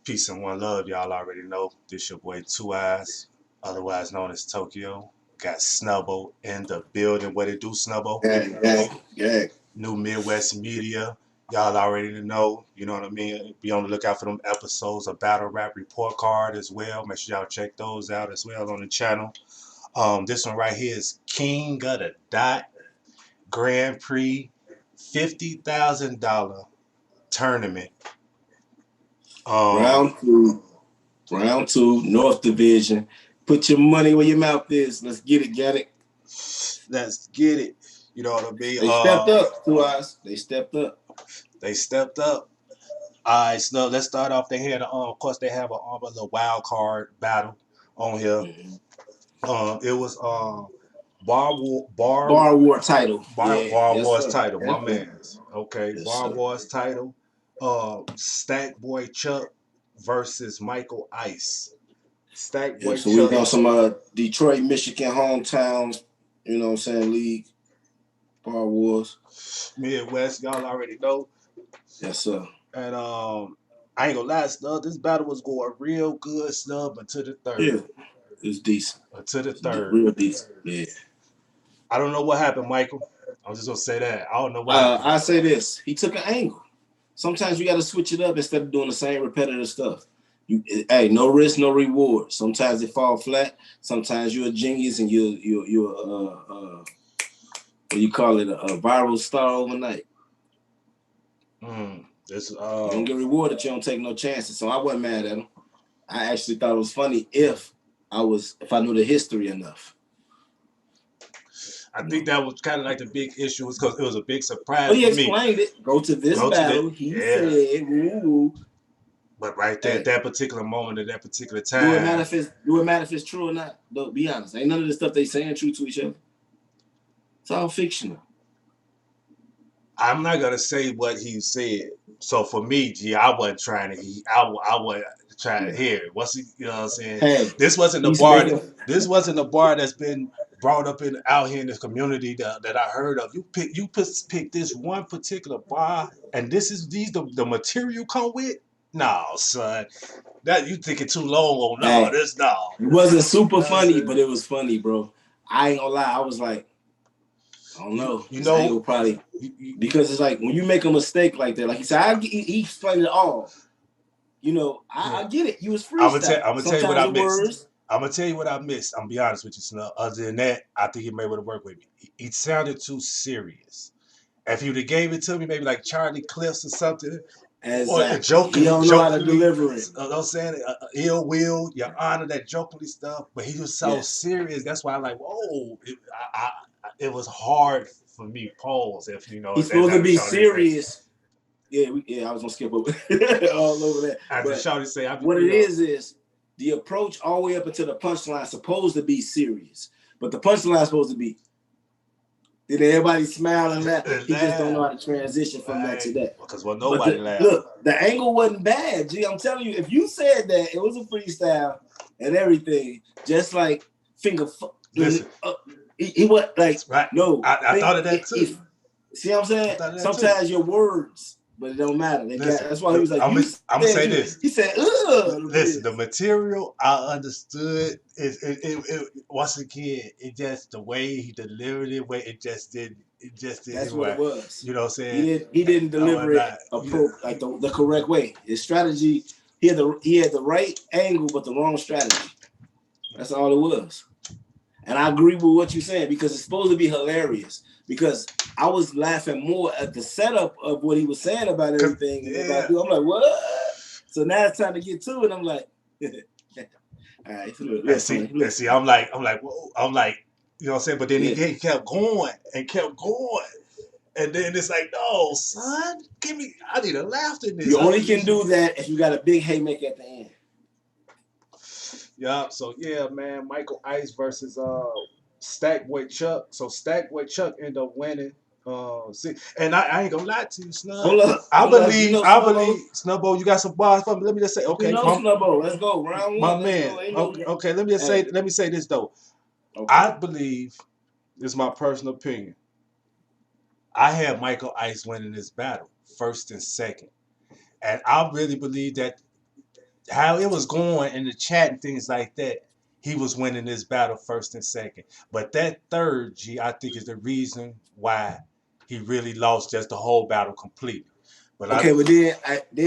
Peace and one love, y'all already know. This your boy 2eiies, otherwise known as Tokyo. Got Snubbo in the building. What it do, Snubbo? Yeah. New Midwest Media. Y'all already know. You know what I mean? Be on the lookout for them episodes of Battle Rap Report Card as well. Make sure y'all check those out as well on the channel. This one right here is King of the Dot Grand Prix $50,000 tournament. Um, Round two. Round two, North Division. Put your money where your mouth is. Let's get it, get it. let's get it. You know what I mean? They stepped up to us. They stepped up. They stepped up. All right, so let's start off. They had, of course, they have a little wild card battle on here. It was Bar War title. Bar Yes, Wars sir. title, Yes, my sir. man's. Okay, Yes, Bar sir. Wars title. Stack Boy Chuck versus Michael Ice. Stack Yeah, Boy so we Chuck. got some Detroit, Michigan hometown, you know what I'm saying, league. Bar Wars. Midwest, y'all already know. Yes, sir. And I ain't gonna lie, snub. This battle was going real good, snub, until the Yeah, third. it's decent. Until the It's third. real decent. Yeah. I don't know what happened, Michael. I'm just gonna say that. I don't know what happened. I say this. He took an angle. Sometimes you got to switch it up instead of doing the same repetitive stuff. Hey, no risk, no reward. Sometimes it fall flat. Sometimes you're a genius and you're what you call it, a viral star overnight. This You don't get rewarded. You don't take no chances. So I wasn't mad at him. I actually thought it was funny if I knew the history enough. I think that was kind of like the big issue, was because it was a big surprise Well, he for me. explained it. Go to this battle. He said, "Woo." But right there, at that particular moment, at that particular time, do it matter if it's true or not? Though, be honest. Ain't none of the stuff they saying true to each other. It's all fictional. I'm not gonna say what he said. So for me, I wasn't trying to. I wasn't trying to hear it. What's he? You know what I'm saying? Hey, this wasn't the bar. This wasn't the bar that's been brought up out here in this community that I heard of. You pick this one particular bar, and these the material come with. No, son, that you thinking too long on. No, hey, this no. It wasn't super funny, but it was funny, bro. I ain't gonna lie. I was like, I don't know. You know, probably because it's like when you make a mistake like that, like he said, he explained it all. You know, I get it. You was freestyle. I'm gonna tell you what I missed. I'm gonna tell you what I missed. I'm gonna be honest with you, Snub. Other than that, I think he may would have worked with me. He sounded too serious. If you'd have gave it to me, maybe like Charlie Cliffs or something, exactly. or jokingly, he don't know how to deliver it. I'm saying ill will, Your Honor, that jokingly stuff. But he was so serious. That's why I'm like, whoa. It was hard for me. Pause. If you know, he's supposed to be serious. Yeah, I was gonna skip over all over that. As the shawty say, what it is the approach all the way up until the punchline is supposed to be serious, but the punchline is supposed to be. Did everybody smile and laugh? He just don't know how to transition from that to that. Because nobody laughed. Look, the angle wasn't bad. G, I'm telling you, if you said that it was a freestyle and everything, just like finger. Listen, he was like, right. No, I thought of that too. See what I'm saying? Sometimes your words, but it don't matter. That's why he was like, I'm gonna say this. He said, ugh. Listen, the material I understood it once again, it just the way he delivered it, it just didn't. That's what it was. You know what I'm saying? He didn't deliver it like the correct way. His strategy, he had the right angle, but the wrong strategy. That's all it was. And I agree with what you're saying because it's supposed to be hilarious. Because I was laughing more at the setup of what he was saying about everything. Yeah. I'm like, what? So now it's time to get to it. I'm like, all right. See, I'm like, whoa. I'm like, you know what I'm saying? But then he kept going and kept going. And then it's like, no, son, I need a laugh in this. You only can do that if you got a big haymaker at the end. Yeah, so yeah, man, Michael Ice versus Stack Boy Chuck. So Stack Boy Chuck ended up winning. And I ain't gonna lie to you, Snub. I believe, Snubbo, you got some bars for me. Let me just say, okay, Snubbo, let's go round one. My man, okay, let me say this though. Okay. I believe, this is my personal opinion. I had Michael Ice winning this battle, first and second, and I really believe that how it was going in the chat and things like that, he was winning this battle first and second. But that third G, I think, is the reason why he really lost just the whole battle completely. But Okay, but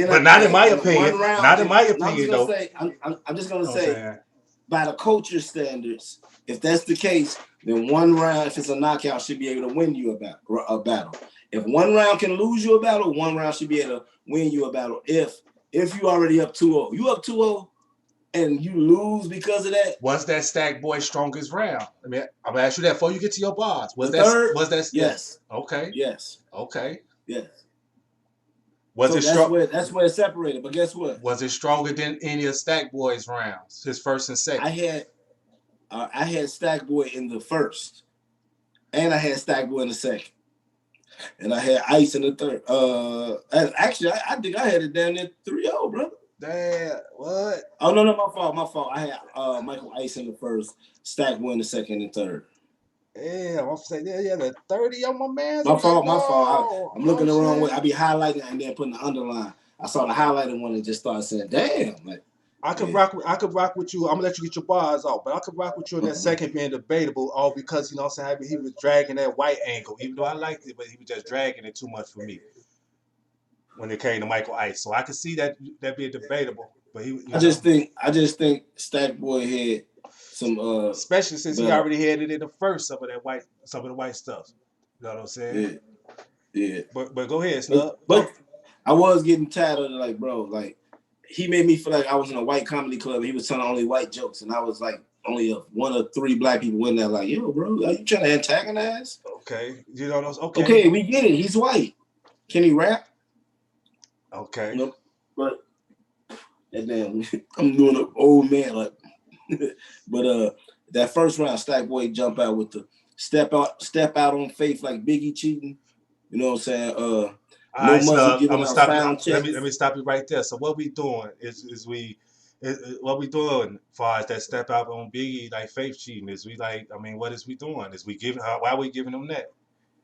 but not in my in one opinion. round, Not in my no, I'm just opinion gonna though. say, I'm just gonna You know what I'm say, saying? by the culture standards, if that's the case, then one round, if it's a knockout, should be able to win you a battle. If one round can lose you a battle, one round should be able to win you a battle. If you already up 2-0, you up 2-0 and you lose because of that. Was that Stack Boy strongest round? I mean, I'm gonna ask you that before you get to your bars. The third, Yeah. yes, Okay. yes, Okay. yes. Was So it strong? that's where it's separated. But guess what? Was it stronger than any of Stack Boy's rounds? His first and second. I had Stack Boy in the first, and I had Stack Boy in the second, and I had Ice in the third. Actually, I think I had it down there 3-0, brother. Damn, what? Oh no, my fault. I had Michael Ice in the first, Stack Boy in the second and third. Yeah, I'm saying, yeah, the 30 on my man. My fault. I'm looking the wrong way. I be highlighting and then putting the underline. I saw the highlighted one and just started saying, "Damn!" Like, I could rock with you. I'm gonna let you get your bars off, but I could rock with you in that second being debatable, all because you know what I'm saying, he was dragging that white angle, even though I liked it, but he was just dragging it too much for me when it came to Michael Ice. So I could see that being debatable. But I just think Stack Boy had some especially since he already had it in the first, some of the white stuff. You know what I'm saying? Yeah. But go ahead, Snub. But I was getting tired of it, like, bro, like he made me feel like I was in a white comedy club and he was telling only white jokes, and I was like only one of three black people in there, like, yo, bro, are you trying to antagonize? Okay. You know those okay, we get it. He's white. Can he rap? Okay. Nope. But and then I'm doing an old man like but that first round, Stack Boy jump out with the step out on faith like Biggie cheating. You know what I'm saying? No right, muzzle Snub, giving out sound checks. Let me stop you right there. So what we doing what we doing as far as that step out on Biggie like faith cheating? Is we like, I mean, what is we doing? Is we giving why are we giving him that?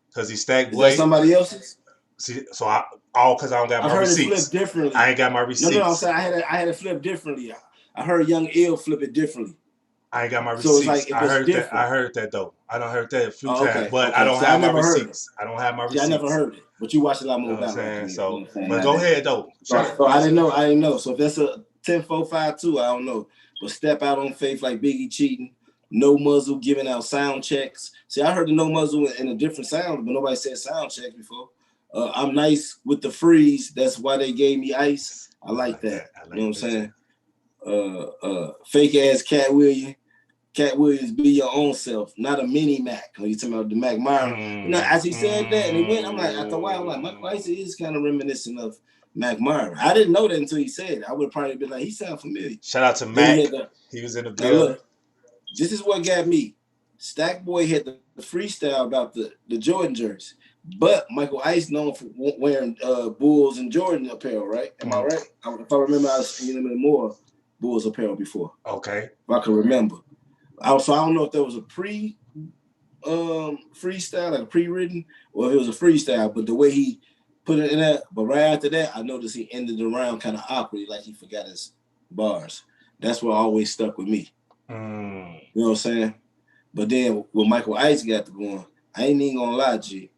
Because he Stack Boy. Is that somebody else's? See, so because I don't got my receipts. Heard it flip differently. I ain't got my receipts. No, I'm saying I had it flip differently. I heard Young Ill flip it differently. I ain't got my receipts. So it's like I heard that though. I don't heard that a few times, but I don't have my receipts. I don't have my receipts. I never heard it, but you watch a lot more about it. So, but go ahead though. So I didn't know. So if that's a 10-4-5-2, I don't know. But step out on faith like Biggie cheating. No muzzle giving out sound checks. See, I heard the no muzzle in a different sound, but nobody said sound checks before. I'm nice with the freeze. That's why they gave me ice. I like that. You know what I'm saying? Fake ass Cat Williams, be your own self, not a mini Mac. When you talking about the Mac Myron, you know, as he said that and he went, I'm like, after a while, I'm like, Michael Ice is kind of reminiscent of Mac Myron. I didn't know that until he said it. I would probably be like, he sound familiar. Shout out to Mac. He was in the building. Look, this is what got me. Stack Boy had the freestyle about the Jordan jersey, but Michael Ice known for wearing Bulls and Jordan apparel, right? Am I right? If I remember, I was seeing more Bulls apparel before. Okay. If I can remember. So I don't know if there was a freestyle, like a pre-written, or if it was a freestyle, but the way he put it in that, but right after that, I noticed he ended the round kind of awkwardly, like he forgot his bars. That's what always stuck with me. You know what I'm saying? But then when Michael Ice got to going, I ain't even gonna lie, G.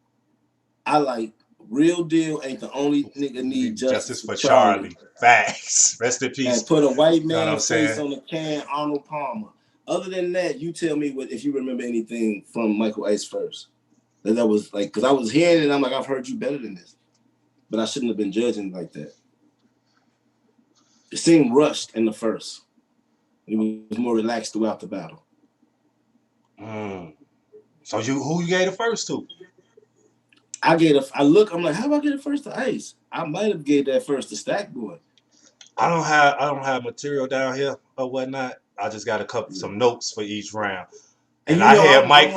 I like Real Deal ain't the only nigga need justice for Charlie. Facts. Rest in peace. And put a white man's face on the can, Arnold Palmer. Other than that, you tell me if you remember anything from Michael Ice first. That was like, because I was hearing it and I'm like, I've heard you better than this. But I shouldn't have been judging like that. It seemed rushed in the first. It was more relaxed throughout the battle. So who you gave the first to? I'm like, how about I get it first to Ice? I might have gave that first to Stack Boy. I don't have material down here or whatnot. I just got some notes for each round. And I had Mike.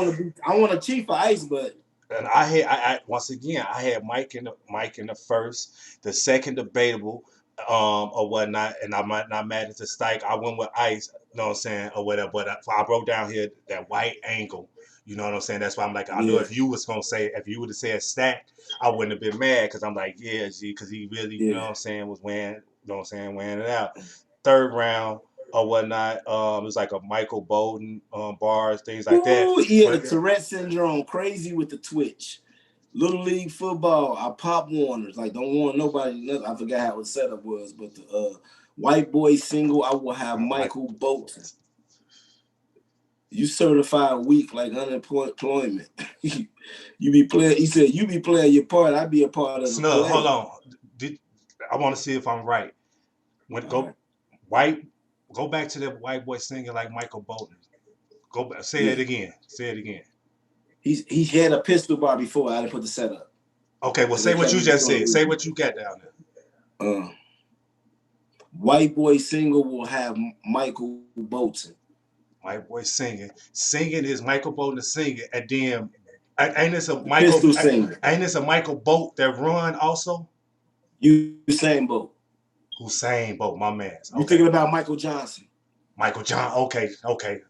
I want to cheat for Ice, but and I once again I had Mike in the first, the second debatable, or whatnot, and I'm not mad at the Stike. I went with Ice, you know what I'm saying, or whatever. But I wrote down here that white angle. You know what I'm saying? That's why I'm like, I know if you would have said Stack, I wouldn't have been mad because I'm like, yeah, G, because he really, you know what I'm saying, was wearing, you know what I'm saying, wearing it out. third round or whatnot. It was like a Michael Bolton bars, things like that. Ooh, he had the Tourette syndrome, crazy with the twitch. Little league football, I pop Warners. Like, don't want nobody. I forgot how the setup was, but the white boy single, I will have Michael Bolton. You certified weak like unemployment. You be playing. He said you be playing your part. I be a part of the Snug, play. hold on. I want to see if I'm right. Go back to that white boy singing like Michael Bolton. Go back. Say it again. Say it again. He had a pistol bar before. I didn't put the setup. Okay, well, say what you just said. Say what you got down there. White boy single will have Michael Bolton. White boy singing. Singing is Michael Bolton singing, and then ain't this a Michael? Ain't this a Michael Bolt that run also? Usain Bolt. Hussein Bolt, my man. Okay. You thinking about Michael Johnson? Michael John. Okay.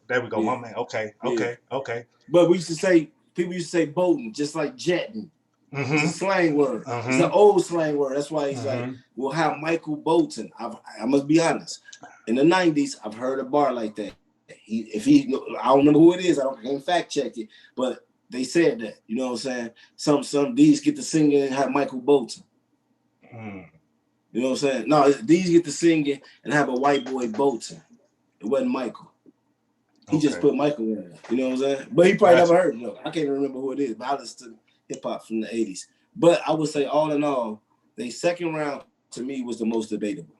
There we go, my man. Okay. But people used to say Bolton, just like Jetton. It's a slang word. It's an old slang word. That's why he's like, we'll have Michael Bolton. I must be honest. In the 90s, I've heard a bar like that. I don't remember who it is. I can't fact check it, but they said that. You know what I'm saying? Some D's get to singing and have Michael Bolton. You know what I'm saying? No, D's get to singing and have a white boy Bolton. It wasn't Michael. He just put Michael in there. You know what I'm saying? But he probably never heard it. I can't even remember who it is, but I listen to hip hop from the 80s. But I would say, all in all, the second round to me was the most debatable.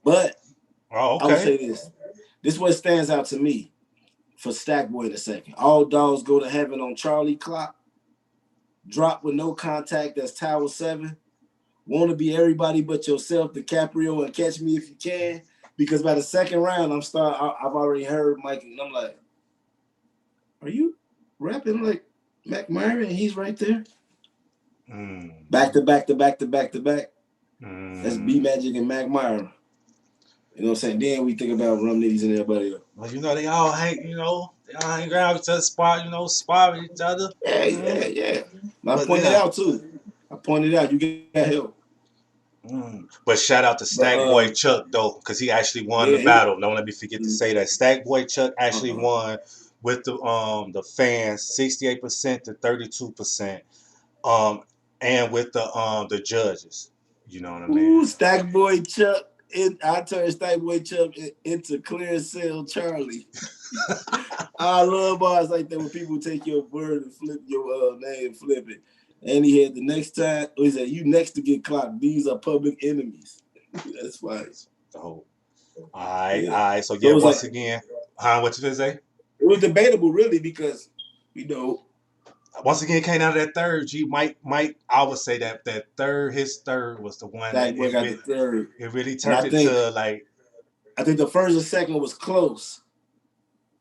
But I would say this. This is what stands out to me for Stack Boy in a second. All dogs go to heaven on Charlie Clock. Drop with no contact, that's Tower 7. Want to be everybody but yourself, DiCaprio, and Catch Me If You Can. Because by the second round, I've already heard Mike, and I'm like, are you rapping like Mac Myron? And he's right there. Back to back to back to back to back. That's B Magic and Mac Myron. You know what I'm saying? Then we think about Rum Nitties and everybody else. Well, they all hang, they all hang around with each other, spar with each other. Yeah. I pointed out too. You got help. But shout out to Stack Boy Chuck though, because he actually won the battle. Don't let me forget to say that Stack Boy Chuck actually won with the fans 68% to 32%, and with the judges. You know what I mean? Ooh, Stack Boy Chuck. I turned Stack Boy Chuck into Clear Cell Charlie. I love bars like that when people take your word and flip your name and flip it. And he had the next time, he said, you next to get clocked. These are public enemies. That's fine. Oh. All right. So once again, what you gonna say? It was debatable, really, because, once again, came out of that third. I would say that his third was the one that it really turned into like. I think the first and second was close.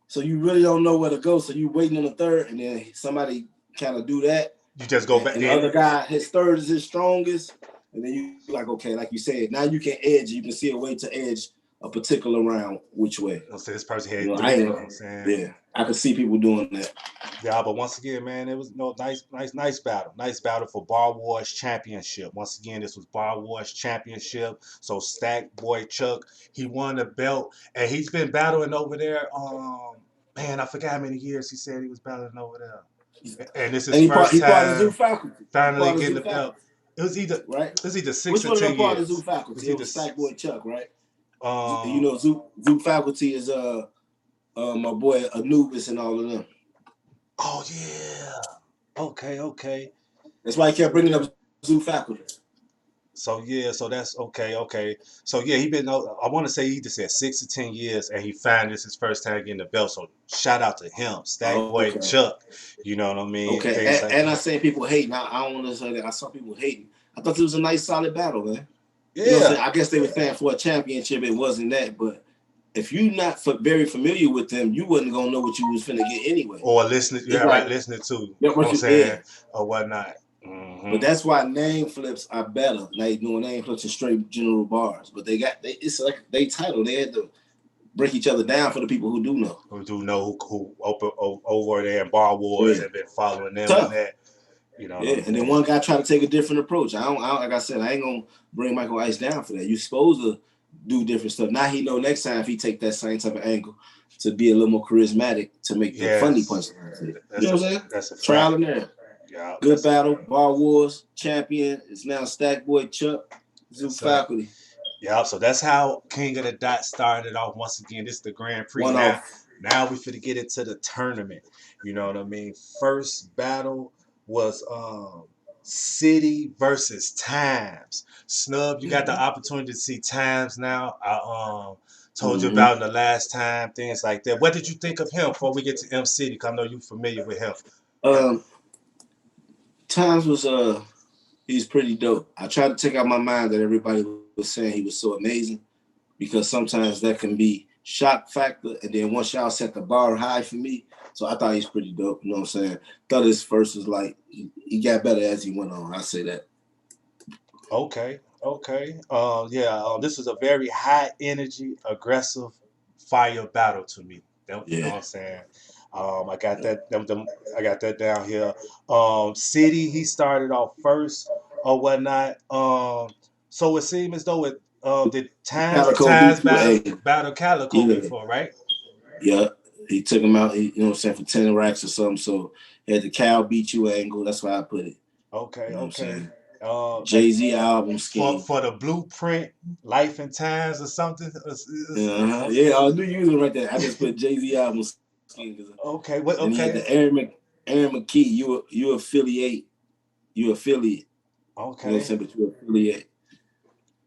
So you really don't know where to go. So you waiting on the third, and then somebody kind of do that. You just go back. And the other guy, his third is his strongest. And then you like, okay, like you said, now you can edge. You can see a way to edge a particular round which way. So this person had three. You know what I'm saying? Yeah, I could see people doing that. Yeah, but once again, man, it was nice battle. Nice battle for Bar Wars Championship. Once again, this was Bar Wars Championship. So Stack Boy Chuck, he won the belt, and he's been battling over there. I forgot how many years he said he was battling over there. And this is his first time finally getting the belt. It was either 6 or 10 years. Which one part of Zoo Faculty? It was Stack Boy Chuck, right? Zoo Faculty is my boy Anubis and all of them. Oh yeah. Okay. That's why I kept bringing up Zoo Faculty. So that's okay. So he been. I want to say he just said 6 to 10 years, and he found this his first time getting the belt. So shout out to him, Stack Boy Chuck. You know what I mean? Okay, and I say people hating. I don't want to say that. I saw people hating. I thought it was a nice, solid battle, man. Yeah. You know what I'm saying? I guess they were saying for a championship, it wasn't that, but if you're not very familiar with them, you wasn't gonna know what you was finna get anyway. Or listening, listening to. You know what I'm saying? Or whatnot. But that's why name flips are better. Like doing name flips and straight general bars. But it's like they title. They had to break each other down for the people who do know. Who over there in Bar Wars have been following them and that. You know. Yeah, and then one guy tried to take a different approach. Like I said, I ain't gonna bring Michael Ice down for that. You're supposed to do different stuff. Now he know next time if he take that same type of angle to be a little more charismatic to make the funny punch. You know what I'm saying? That's a fact. Trial and error. Yeah, good battle. Bar Wars champion is now Stack Boy Chuck Zoo faculty. Yeah, so that's how King of the Dot started off. Once again, this is the Grand Prix. Now we finna get into the tournament. You know what I mean? First battle was City versus Times. Snub, you got the opportunity to see Times now. I told you about the last time, things like that. What did you think of him before we get to M City? Cause I know you're familiar with him. Times was he's pretty dope. I tried to take out my mind that everybody was saying he was so amazing, because sometimes that can be shock factor, and then once y'all set the bar high for me, so I thought he's pretty dope. You know what I'm saying? Thought his first was like he got better as he went on. I say that. Okay. This was a very high energy, aggressive fire battle to me. You know what I'm saying? I got that. I got that down here. City, he started off first or whatnot. So it seemed as though it the Times battle Calico before, right? Yeah, he took him out. You know what I'm saying, for 10 racks or something. So he had the Cal beat you angle. That's why I put it. Okay. You know what I'm saying? Jay-Z album scheme for the blueprint, Life and Times or something. Yeah, I knew you was right there. I just put Jay-Z album scheme. Okay. And he had the Aaron McKee. You affiliate. Okay. You know what I'm saying? But you affiliate.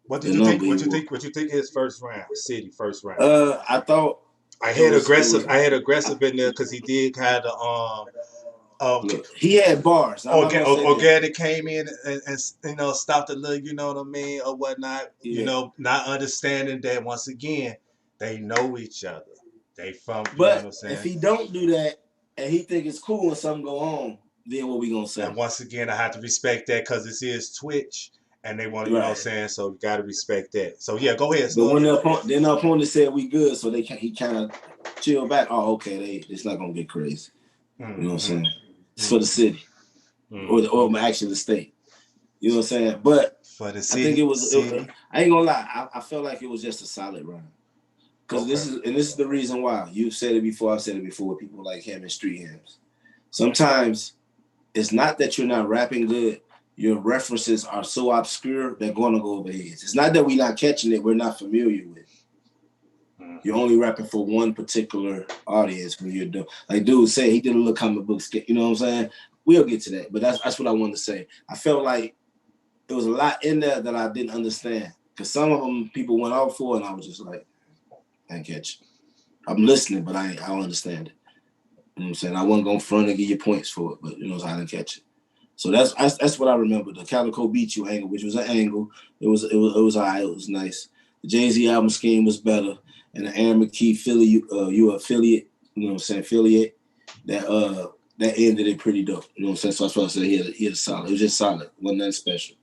What did you think? What you think his first round? City first round. I thought I had aggressive in there because he did kind of he had bars. Organic came in and you know stopped a little, you know what I mean, or whatnot. Yeah. You know, not understanding that once again they know each other. They from. You but know what I'm saying? If he don't do that and he think it's cool when something go on, then what we gonna say? And once again, I have to respect that because this is Twitch. And they want to, you know what I'm saying? So you got to respect that. So, yeah, go ahead. But when the opponent said we good, so he kind of chill back. Oh, okay, it's not going to get crazy. You know what I'm saying? It's for the city. Or actually the state. You know what I'm saying? But for the city, I think it was I ain't going to lie. I felt like it was just a solid round. Because this is the reason why. You've said it before. I've said it before. People like him and street hymns. Sometimes it's not that you're not rapping good. Your references are so obscure, they're going to go over heads. It's not that we're not catching it, we're not familiar with it. You're only rapping for one particular audience when you're doing. Like dude said, he did a little comic book skit. You know what I'm saying? We'll get to that, but that's what I wanted to say. I felt like there was a lot in there that I didn't understand, because some of them people went off for, and I was just like, I ain't catch it. I'm listening, but I don't understand it. You know what I'm saying? I wasn't going to front and give you points for it, but you know, I didn't catch it. So that's what I remember. The Calico beat you angle, which was an angle. It was all right. It was nice. The Jay-Z album scheme was better, and the Aaron McKee Philly, you affiliate. You know what I'm saying? Affiliate. That ended it pretty dope. You know what I'm saying? So that's why I said he had solid. It was just solid. Wasn't nothing special.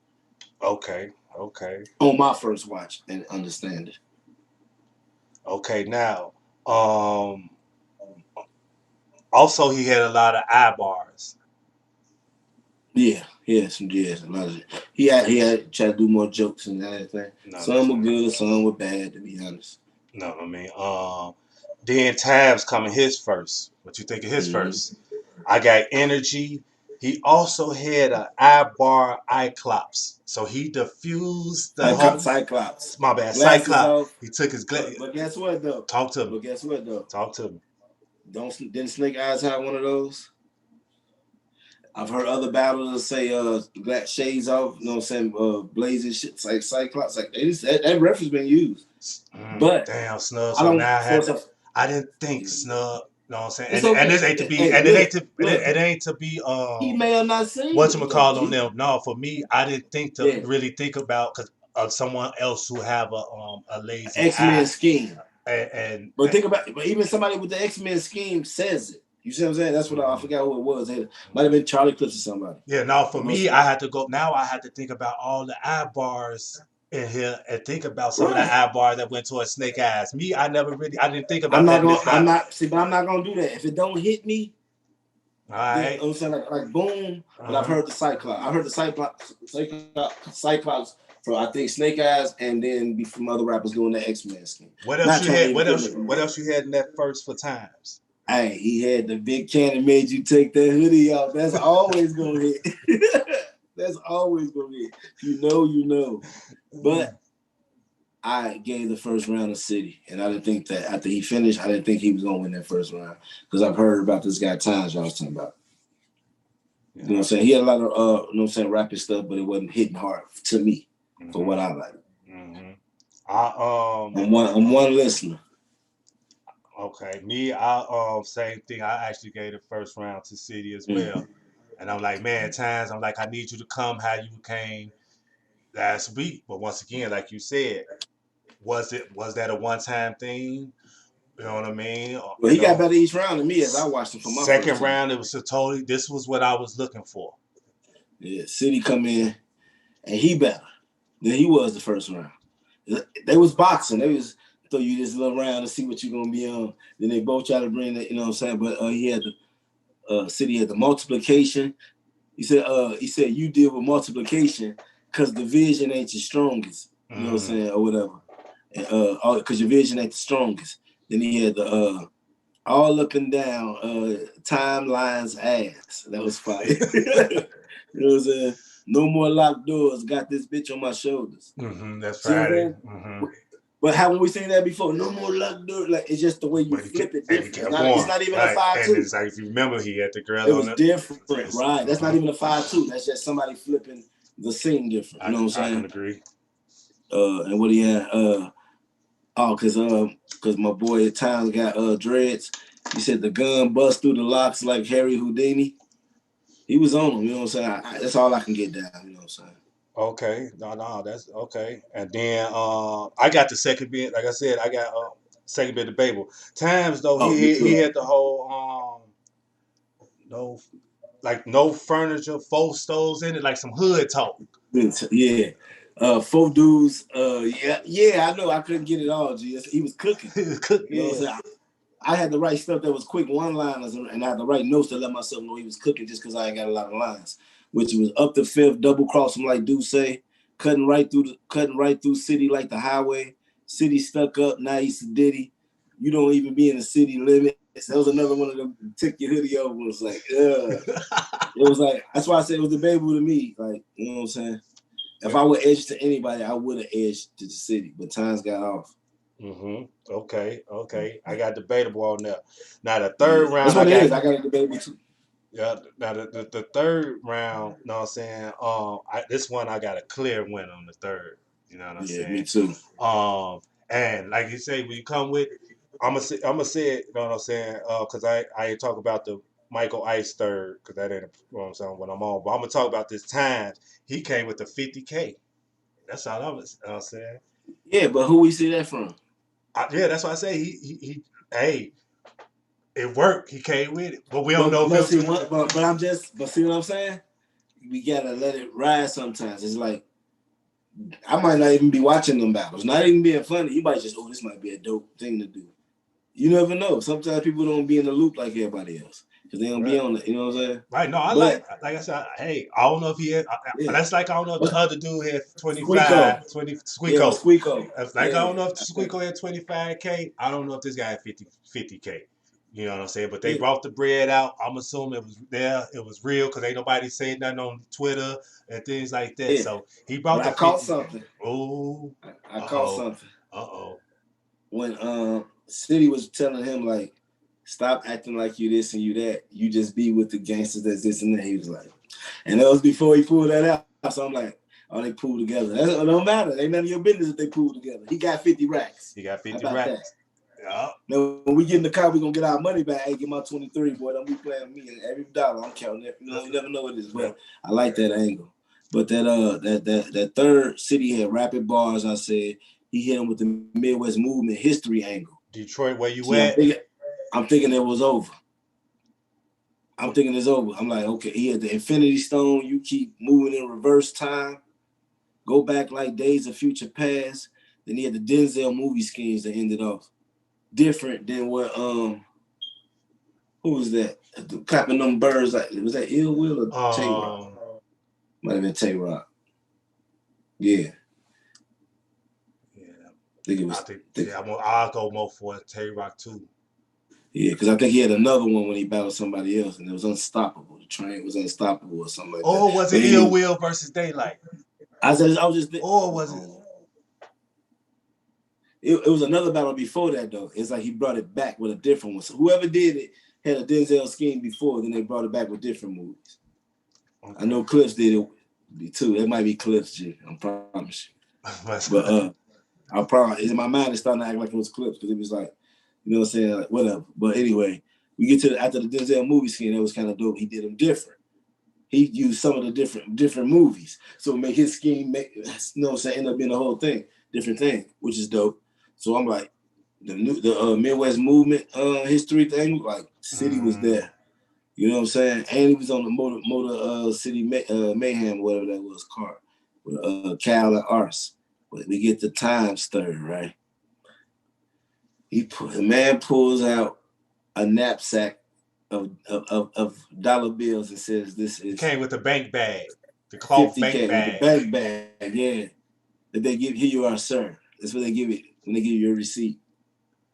Okay. On my first watch and understand it. Okay, now, also he had a lot of eye bars. Yeah, a lot of it. He had tried to do more jokes and everything. Some were good, some were bad, to be honest. No, I mean, then Tabs coming his first. What you think of his first? I got energy. He also had an eye bar Cyclops. So he diffused the whole Cyclops. My bad, Cyclops. He took his glasses. But guess what though? Talk to me. But guess what though? Talk to me. Didn't Snake Eyes have one of those? I've heard other battlers say shades off, you know what I'm saying, blazing shit like Cyclops. Like that reference been used. But damn, Snub. So now I didn't think Snub. You know what I'm saying? And this ain't to be it ain't to be he may have not seen whatchamacallit on them. No, for me, I didn't think to really think about because of someone else who have a lazy X-Men scheme. But think about it, but even somebody with the X-Men scheme says it. You see what I'm saying? That's what I forgot who it was. It might have been Charlie Clips or somebody. Yeah, no, for me, I had to go. Now I had to think about all the eye bars in here and think about some of the eye bars that went towards Snake Eyes. Me, I didn't think about that. But I'm not gonna do that. If it don't hit me, all right. You know what I'm saying? Like boom. But I've heard the Cyclops. I heard the Cyclops from I think Snake Eyes, and then be from other rappers doing the X-Men scheme. What else you had? What else you had in that first for Times? Hey, he had the big cannon made you take that hoodie off. That's always gonna hit. That's always gonna hit. You know. But I gave the first round to City, and I didn't think that after he finished, I didn't think he was gonna win that first round because I've heard about this guy Times y'all was talking about. You know what I'm saying? He had a lot of you know what I'm saying, rapping stuff, but it wasn't hitting hard to me for what I like. I'm one listener. Okay, me, same thing. I actually gave the first round to City as well, and I'm like, man, Times. I'm like, I need you to come how you came last week. But once again, like you said, was that a one-time thing? You know what I mean? Well, he got better each round than me as I watched him from my second round. It was this was what I was looking for. Yeah, City come in and he better than he was the first round. They was boxing. They was throw you this little round to see what you're gonna be on. Then they both try to bring that, you know what I'm saying? But he had the City had the multiplication. He said you deal with multiplication because the vision ain't your strongest. You know what I'm saying, or whatever. And because your vision ain't the strongest. Then he had the all up and down timelines ass. That was fire. You know what I'm saying? No more locked doors. Got this bitch on my shoulders. That's Friday. But haven't we seen that before? No more locked doors. Like it's just the way you flip it. Different. It's not even a 5-2. And it's like if you remember, he had the girl. It was different, right? That's not even a 5-2. That's just somebody flipping the scene different. You know what I'm saying? I can agree. And what he had? Cause my boy at times got dreads. He said the gun bust through the locks like Harry Houdini. He was on him, you know what I'm saying? That's all I can get down, you know what I'm saying? Okay, no, that's okay. And then I got the second bit. Like I said, I got second bit debatable. Times though, he had the whole no furniture, 4 stoves in it, like some hood talk. Yeah. 4 dudes. I know I couldn't get it all, G. He was cooking. He was cooking. You know what I'm saying? I had the right stuff that was quick one-liners, and I had the right notes to let myself know he was cooking just because I ain't got a lot of lines. Which was up the fifth, double cross him like Duce, cutting right through City like the highway. City stuck up, now he's Diddy. You don't even be in the city limits. That was another one of them. Took your hoodie over. It was like, it was like, that's why I said it was debatable to me. Like, you know what I'm saying? If I would edge to anybody, I would have edged to the City, but times got off. Okay. I got debatable on that. Now the third round, I got a debatable too. Yeah. Now the third round, you know what I'm saying? This one I got a clear win on the third. You know what I'm saying? Me too. And like you say, when you come with, I'm gonna say it. You know what I'm saying? Because I ain't talk about the Michael Ice third because that ain't you know what I'm saying when I'm on. But I'm gonna talk about this time. He came with the 50K. That's all I'm saying. Yeah, but who we see that from? That's why I say he it worked. He came with it, but we don't know. But see what I'm saying? We gotta let it ride sometimes. It's like I might not even be watching them battles, not even being funny. You might just, this might be a dope thing to do. You never know. Sometimes people don't be in the loop like everybody else because they don't be on it. You know what I'm saying? Right. No, like I said, hey, I don't know if he had. That's like I don't know if the other dude had 25, 20 Squeako. Yeah, Squeako. I don't know if Squeako had 25K. I don't know if this guy had 50K. You know what I'm saying? But they brought the bread out. I'm assuming it was there. It was real because ain't nobody saying nothing on Twitter and things like that. Yeah. So he brought the 50. I caught something. Oh, I caught something. Uh-oh. When City was telling him like, stop acting like you this and you that. You just be with the gangsters that's this and that. He was like, and that was before he pulled that out. So I'm like, they pulled together. It don't matter. Ain't none of your business if they pulled together. He got 50 racks. He got 50 racks. That? Yeah. Now, when we get in the car, we're going to get our money back. Hey, get my 23, boy. Don't be playing with me. Every dollar, I'm counting it. You know, you never know what it is. But I like that angle. But that third City had rapid bars, I said. He hit him with the Midwest movement history angle. Detroit, where you at? I'm thinking it was over. I'm thinking it's over. I'm like, okay, he had the Infinity Stone. You keep moving in reverse time. Go back like days of future past. Then he had the Denzel movie schemes that ended off different than what who was that? Clapping them birds, like was that Ill Will or Tay Rock? Might have been Tay Rock. Yeah. think it I was. think yeah, I'll go more for Tay Rock too. Yeah, because I think he had another one when he battled somebody else, and it was unstoppable. The train was unstoppable or something like that. Or was it Ill Will versus Daylight? I was just. Or was it? It was another battle before that though. It's like he brought it back with a different one. So whoever did it had a Denzel scheme before, then they brought it back with different movies. Okay. I know Clips did it too. It might be Clips, G. I promise you. But I probably in my mind it's starting to act like it was Clips because it was like, you know what I'm saying, like whatever. But anyway, we get to after the Denzel movie scheme, that was kind of dope. He did them different. He used some of the different movies, so make his scheme you know what I'm saying, end up being the whole thing, different thing, which is dope. So I'm like, the Midwest movement history thing, like City was there. You know what I'm saying? And he was on the Motor City Mayhem, whatever that was, car with Cal and Ars. But we get the time stirred, right? The man pulls out a knapsack of dollar bills and says, "This is." Came with the bank bag, the cloth bank bag. With the bank bag, yeah. That they give, here you are, sir. That's what they give it when they give you your receipt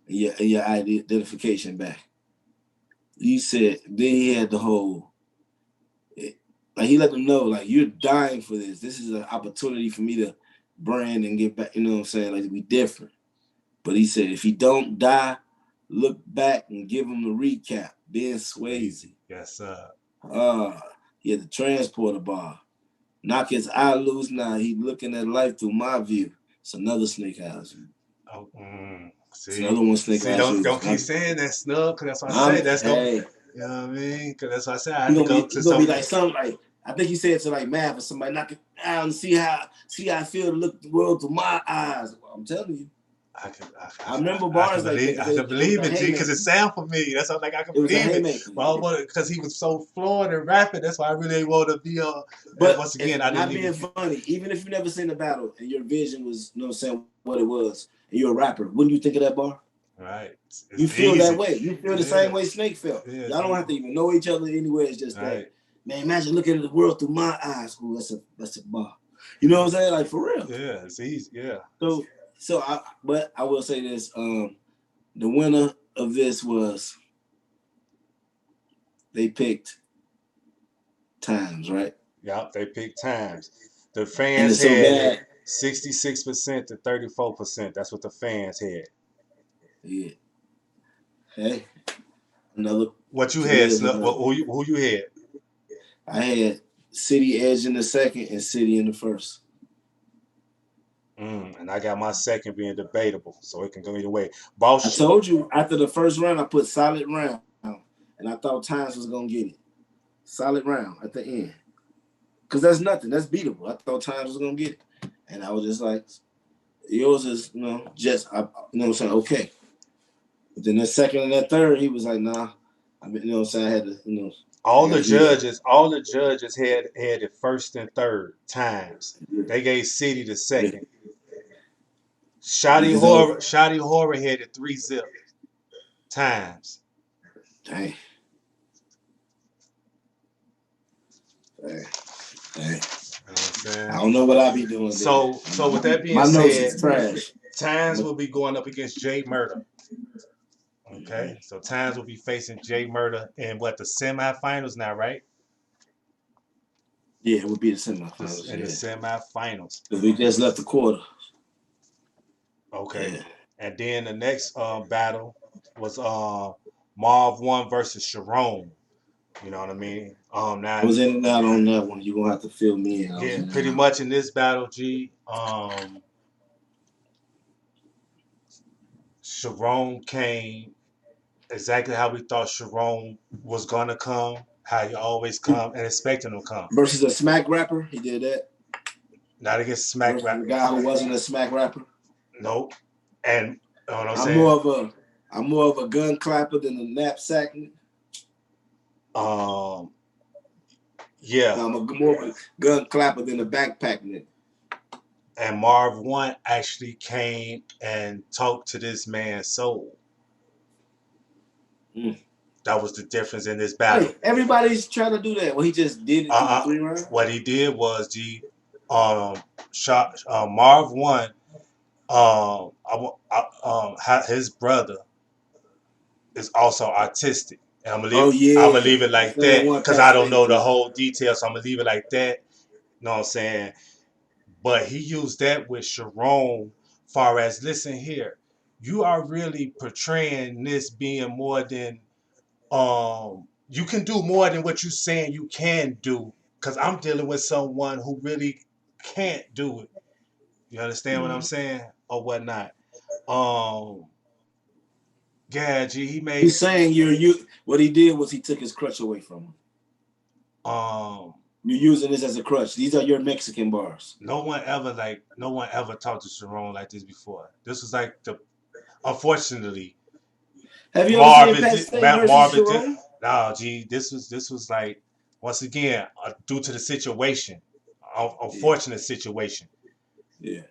and your identification back. You said, then he had the whole, like he let them know, like, you're dying for this. This is an opportunity for me to brand and get back, you know what I'm saying, like to be different. But he said, if he don't die, look back and give him the recap. Ben Swayze. Yes, sir. He had the transporter bar. Knock his eye loose now. He looking at life through my view. It's another Snake Eyes. Oh, see, it's another one Snake Eyes. Don't keep saying that, Snub, because that's what I say. That's going. You know what I mean? Because that's what I say. I have to go to something. Be like something like, I think he said to like Mav or somebody, knock it out and see how I feel to look at the world through my eyes. Well, I'm telling you. I remember bars like that. I can believe it, G, because it sound for me. That's what, like, I can believe it. Well, because he was so flowing and rapping, that's why I really want to be But once again, I didn't even funny. Even if you never seen the battle and your vision was, you know what I'm saying, what it was, and you're a rapper, wouldn't you think of that bar? Right. You feel easy. That way. You feel the same way Snake felt. Yeah, y'all don't have to even know each other anywhere. It's just that. Man, imagine looking at the world through my eyes. Ooh, that's a bar. You know what I'm saying? Like, for real. Yeah, it's easy. Yeah. So but I will say this, the winner of this was, they picked Times, right? Yep, they picked Times. The fans had 66% to 34%. That's what the fans had. Yeah. Hey, another. What you had, who you had? I had City Edge in the second and City in the first. And I got my second being debatable, so it can go either way. I told you after the first round, I put solid round, and I thought Times was gonna get it. Solid round at the end, because that's nothing. That's beatable. I thought Times was gonna get it, and I was just like, yours is, you know, just you know what I'm saying, okay. But then the second and that third, he was like, nah. I mean, you know what I'm saying. I had to, you know. All the judges had the first and third Times. They gave City the second. Shotty Horror had the 3-zip Times. Dang. I don't know what I be doing. So with that being said, Times will be going up against Jay Murder. Okay, so Times will be facing Jay Murder in the semifinals now, right? Yeah, it would be the semifinals. In the semifinals. Because we just left the quarter. Okay. Yeah. And then the next battle was Marv 1 versus Sharon. You know what I mean? Now I was in and out on that one. You're gonna have to fill me in. Yeah, pretty much in this battle, G. Sharon came exactly how we thought Sharon was gonna come, how you always come and expecting him to come. Versus a smack rapper, he did that. Not against smack rapper. The guy who wasn't a smack rapper. Nope. And you know what I'm saying? I'm more of a gun clapper than a knapsack. Yeah. I'm more of a gun clapper than a backpack nigga. And Marv 1 actually came and talked to this man's soul. That was the difference in this battle. Hey, everybody's trying to do that. Well, he just did it through the 3 rounds. What he did was Marv 1 His brother is also artistic. And Oh I'm gonna yeah, leave it my like friend that one because I passed don't away know the too. whole details. So I'm gonna leave it like that. You know what I'm saying? But he used that with Sharon, far as listen here, you are really portraying this being more than you can do more than what you're saying you can do. Cause I'm dealing with someone who really can't do it. You understand what I'm saying? Or whatnot. Um yeah, G, he made He's saying you. What he did was he took his crutch away from him. um You're using this as a crutch. These are your Mexican bars. no one ever talked to Sharon like this before. This was like the unfortunately Have you ever seen Marvin Pat did Stay versus Marvin did Sharon? nah G, this was like once again due to the situation, Yeah, unfortunate situation. yeah,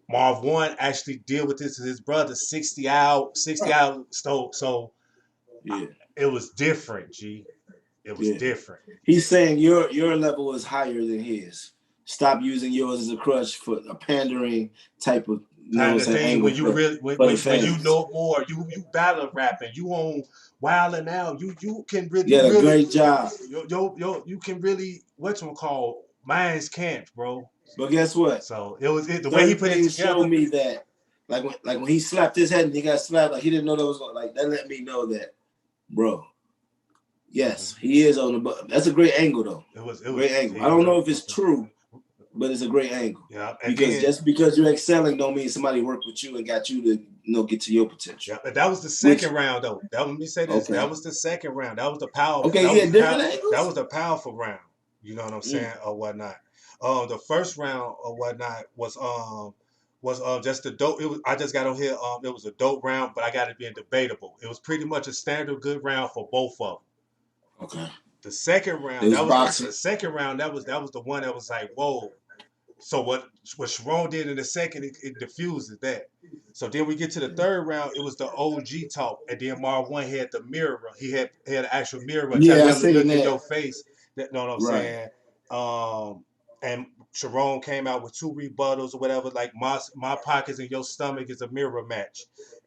Marv one actually deal with this with his brother 60 out, 60 right. out. So Yeah, it was different, G. It was yeah. different. He's saying your level is higher than his. Stop using yours as a crutch for a pandering type of, you know what And I'm the saying, thing angle when you really for the when you fans. know more, you battle rapping, you on wilding out, you can really You you did a really great job. you can really what's one called minds can't, bro. But guess what? So it was the way he Certain put it things show together. me that, like when he slapped his head and he got slapped, like he didn't know that was like that. Let me know that, bro. Mhm. Yes, he is on the. That's a great angle though. It was Great angle. I he was don't a know if it's true, but it's a great angle. yeah, and Because then just because you're excelling don't mean somebody worked with you and got you to get to your potential. yeah, but that was the Which second round though. That let me say this. That okay, was the second round. That was the power. okay, That he was had the different power. That angles. was the powerful round. You know what I'm Mm, saying or whatnot. The first round or whatnot was just the dope. It was I just got on here. It was a dope round, but I got it being debatable. It was pretty much a standard good round for both of them. okay, The second it round, was that was boxing. the second round. That was the one that was like whoa. So what Sharon did in the second, it diffuses that. So then we get to the third round. It was the OG talk, and then Marv one had the mirror. He had an actual mirror telling Yeah, I him to seen look in that. your face. That know what I'm Right. saying? And Sharon came out with two rebuttals or whatever. Like my pockets and your stomach is a mirror match.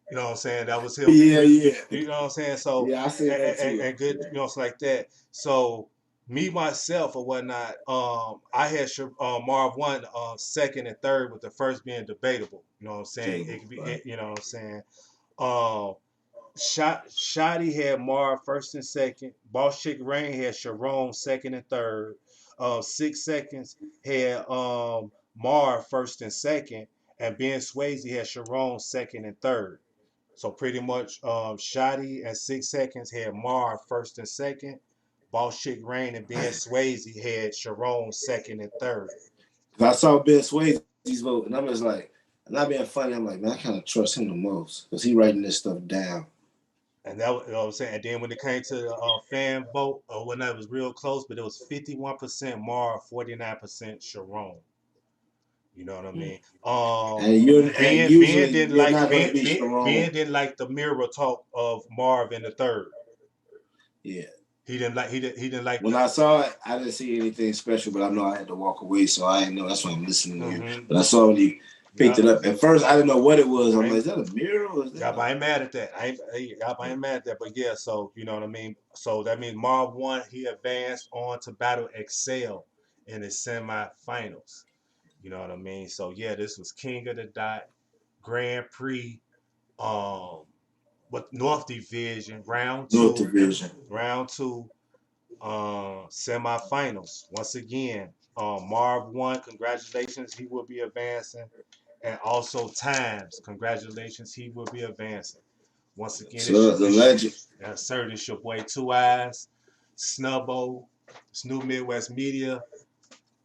You know what I'm saying? That was him. Yeah, yeah, You know what I'm saying? So yeah. I seen that too. and good, you know, it's like that. So me myself or whatnot, I had Marv one second and third, with the first being debatable. You know what I'm saying? It Debatable, could be, right? you know what I'm saying. Um, Shotty had Marv first and second. Boss Chick Rain had Sharon second and third. 6 seconds had Marv first and second, and Ben Swayze had Sharon second and third. So pretty much, Shotty and 6 seconds had Marv first and second. Boss Chick Rain and Ben Swayze had Sharon second and third. 'Cause I saw Ben Swayze's vote, and I'm just like, not being funny. I'm like, man, I kind of trust him the most because he writing this stuff down. And that, you know what I'm saying. And then when it came to the fan vote, or when that was real close, but it was 51% Marv, 49% Sharon. You know what I Mm. mean? And usually you're not going to be Ben strong. didn't like the mirror talk of Marv in the third. Yeah. He didn't like When the. I saw it, I didn't see anything special, but I know I had to walk away, so I didn't know. That's why I'm listening to you. Mm-hmm. But I saw when he picked Yeah. it up. At first, I didn't know what it was. I'm I like, ain't, is that a mirror or is that Yup, a... I ain't mad at that. I ain't mad at that. But yeah, so you know what I mean. So that means Marv won. He advanced on to battle Excel in the semifinals. You know what I mean. So yeah, this was King of the Dot Grand Prix. Um, what North Division North Division? round two, semifinals. Once again, Marv won. Congratulations, he will be advancing, and also Times. Congratulations, he will be advancing. Once again, So the legend. sir, it's your boy 2eiies, Snubbo, it's New Midwest Media.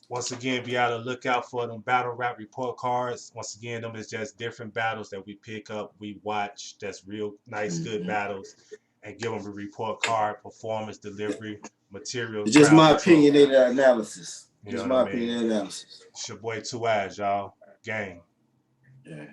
Once again, be on the lookout for them battle rap report cards. Once again, them is just different battles that we pick up, we watch. That's real nice, good Mm-hmm. battles, and give them a report card, performance, delivery, material, It's just crowd my control. opinionated analysis. You know Just what I my mean? opinionated analysis. It's your boy 2eiies, y'all. Gang. Yeah.